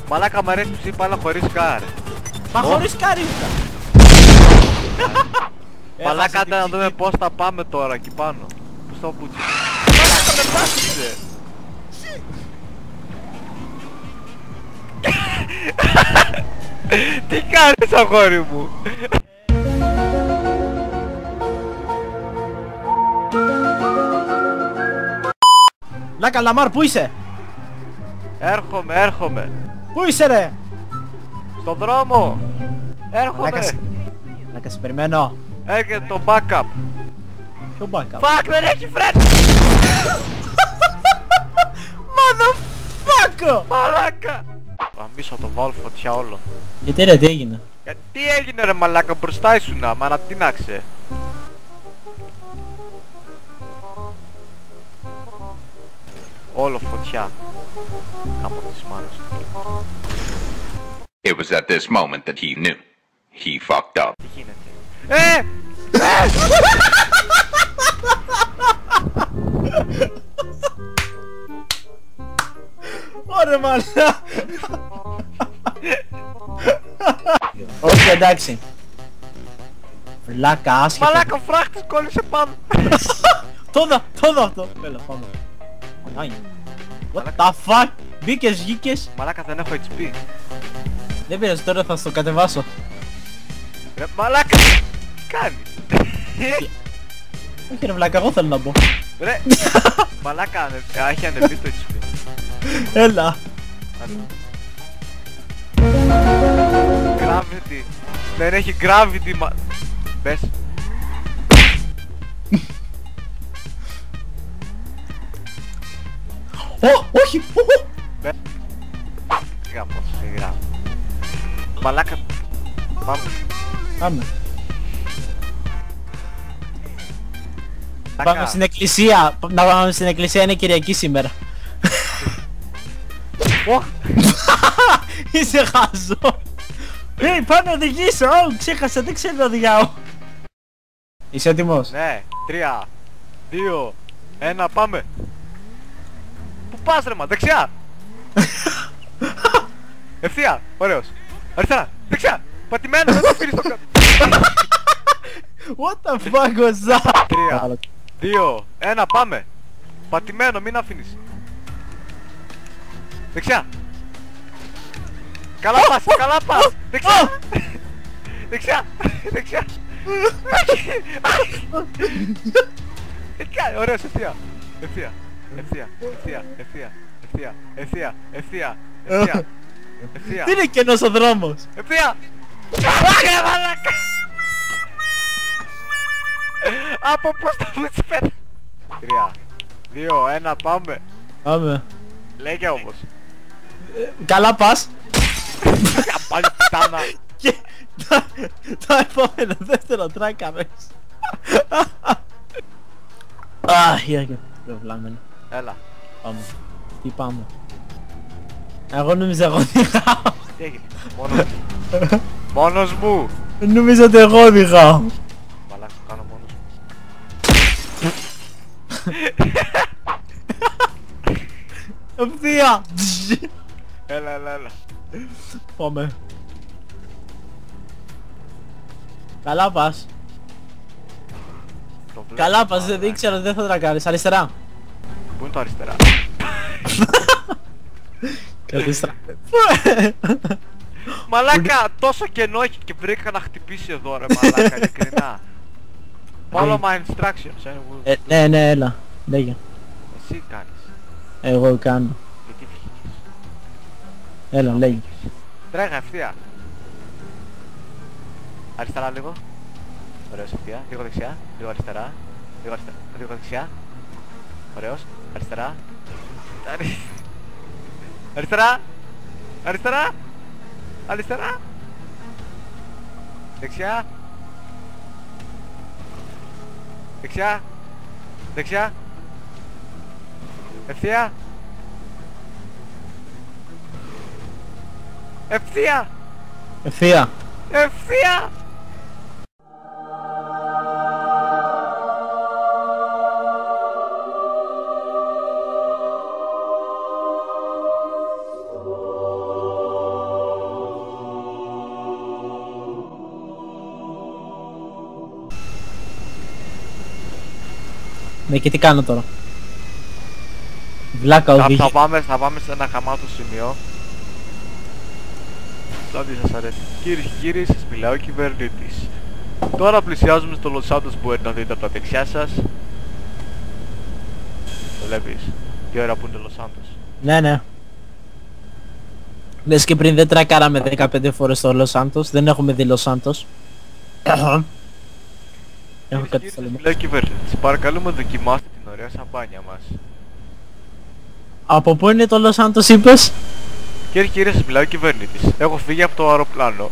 Μαλάκα μ' αρέσει που σου είπα αλλά χωρίς κάρ. Μα χωρίς κάρ ήρθα. Μαλάκα άντε να δούμε πώς θα πάμε τώρα εκεί πάνω. Πώς θα πούτσι. Μαλάκα με πάσησε. Τι κάνεις αγόρι μου. Λάκα Λαμάρ, πού είσαι? Έρχομαι. Πού είσαι ρε? Στον δρόμο. Έρχομαι. Λάκα σε περιμένω. Έρχεται το backup. Ποιο backup? Fuck, δεν έχει φρένο. Motherfucker! Μαλάκα. Αμίσω το βάλω φωτιά όλο. Γιατί ρε, τι έγινε? Τι έγινε ρε μαλάκα, μπροστά ήσουνα, μα να τίναξε. Όλο φωτιά. Κάπου της μάνας. It was at this moment that he knew. He fucked up. Τι γίνεται? Ωραία μαλάκα. Όχι εντάξει. Βλάκα άσχετο. Μαλάκα ο φράχτης κόλλησε πάνω. Το δω αυτό. Έλα πάμε. What the fuck? Μπήκες, βγήκες. Μαλάκα δεν έχω HP. Δεν πειράζει, τώρα θα στο κατεβάσω. Ρε μαλάκα. Τι κάνεις? Όχι ρε βλάκα, εγώ θέλω να μπω. Ρε μαλάκα έχει ανεβεί το HP. Έλα. Gravity. Δεν έχει gravity μα... Μπες. Όχι. Μπες. Σιγά. Μαλάκα. Πάμε. Πάμε στην εκκλησία. Να πάμε στην εκκλησία, είναι Κυριακή σήμερα. Είσαι χαζό. Πάω να οδηγήσω. Ξέχασα, δεν ξέρω να οδηγάω. Είσαι έτοιμος? Ναι, 3, 2, 1, πάμε. Πού πας ρε μα, δεξιά. Ευθεία, ωραίος. Αριστερά, δεξιά. Πατημένο, δεν το αφήνεις το κάτω. What the fuck was that? 3, 2, 1, πάμε. Πατημένο, μην αφήνεις. Δεξιά. Καλά πας. Δεξιά. Δεξιά. Ωραίος, ευθεία. Τι είναι κενός ο δρόμος? Ευθεία. Άγε μαλάκα. Από πώς θα μου τις πέτω. 3, 2, 1, πάμε. Πάμε. Λέγε όμως. Καλά πας. Πάλι πιτάνα. Και το επόμενο δεύτερο τράκαμες. Αχ, για προβλάμενο. Έλα. Πάμε. Τι πάμε? Εγώ νόμιζα εγώ οδηγάω. Τι έγινε? Μόνος μου. Νόμιζα ότι εγώ οδηγάω. Μαλάκα το κάνω μόνος μου. Ευθεία. Έλα. Πάμε. Καλά πας. Καλά πας, δεν ήξερα, δεν θα τρακάρεις. Αριστερά. Πού είναι το αριστερά? Αριστερά. Μαλάκα, τόσο κενό έχει και βρήκα να χτυπήσει εδώ ρε μαλάκα, ειλικρινά. Follow my instructions. Ναι, έλα. Λέγε. Εσύ κάνεις. Εγώ κάνω. Γιατί βγήκες? Έλα, λέγε. Τρέχα ευθεία. Αριστερά λίγο. Ωραίος, ευθεία. Λίγο δεξιά. Λίγο αριστερά. Λίγο δεξιά. Ωραίος. Αριστερά. Αριστερά. Δεξιά. Ευθεία. Ευθεία. Ναι, και τι κάνω τώρα? Βλάκα οδηγεί. Θα πάμε σε ένα χαμάτο σημείο. Δηλαδή σας αρέσει. Κυρίες και κύριοι, σας μιλάει ο κυβερνήτης. Τώρα πλησιάζουμε στο Los Santos που μπορείτε να δείτε από τα δεξιά σας. Το βλέπεις. Τι ώρα που είναι το Los Santos. Ναι, ναι. Λες και πριν δεν τρακάραμε 15 φορές στο Los Santos, δεν έχουμε δει Los Santos. Έχω Κυρίες και κάτι κύριοι, στο σας λαιμό. μιλάει ο κυβερνήτης. Παρακαλούμε δοκιμάστε την ωραία σαμπάνια μας. Από πού είναι το Los Santos είπες? Κύριε και κύριοι, σας μιλάει ο κυβερνήτης. Έχω φύγει από το αεροπλάνο.